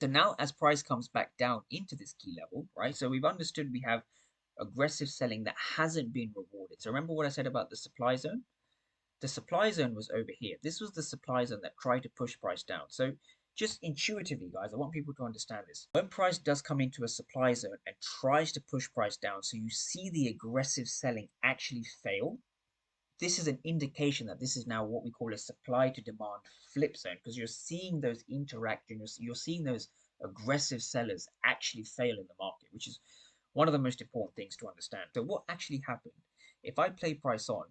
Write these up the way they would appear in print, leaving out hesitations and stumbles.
So now as price comes back down into this key level, right? So we've understood we have aggressive selling that hasn't been rewarded. So remember what I said about the supply zone? The supply zone was over here. This was the supply zone that tried to push price down. So just intuitively, guys, I want people to understand this. When price does come into a supply zone and tries to push price down, so you see the aggressive selling actually fail, this is an indication that this is now what we call a supply to demand flip zone, because you're seeing those interactions, you're seeing those aggressive sellers actually fail in the market, which is one of the most important things to understand. So what actually happened? If I play price on,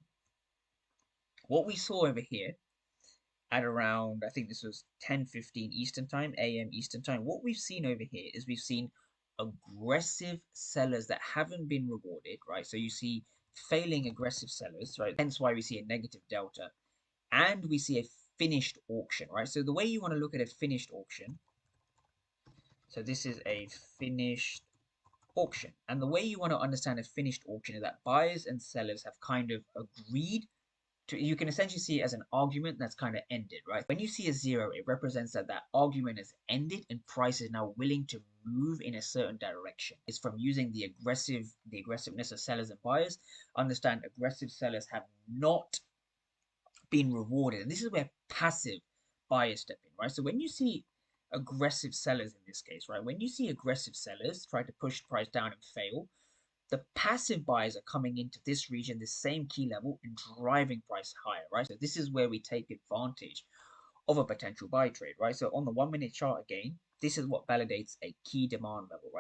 what we saw over here at around, I think this was 10:15 Eastern time, AM Eastern time, what we've seen over here is we've seen aggressive sellers that haven't been rewarded, right? So you see failing aggressive sellers, right? Hence why we see a negative delta, and we see a finished auction, right? So the way you want to look at a finished auction, so this is a finished auction. And the way you want to understand a finished auction is that buyers and sellers have kind of agreed to, you can essentially see it as an argument that's kind of ended, right? When you see a zero, it represents that that argument has ended and price is now willing to move in a certain direction. It's from using the aggressiveness of sellers and buyers. Understand aggressive sellers have not been rewarded. And this is where passive buyers step in, right? So when you see aggressive sellers in this case, right? When you see aggressive sellers try to push price down and fail, the passive buyers are coming into this region, this same key level, and driving price higher, right? So this is where we take advantage of a potential buy trade, right? So on the 1 minute chart again, this is what validates a key demand level, right?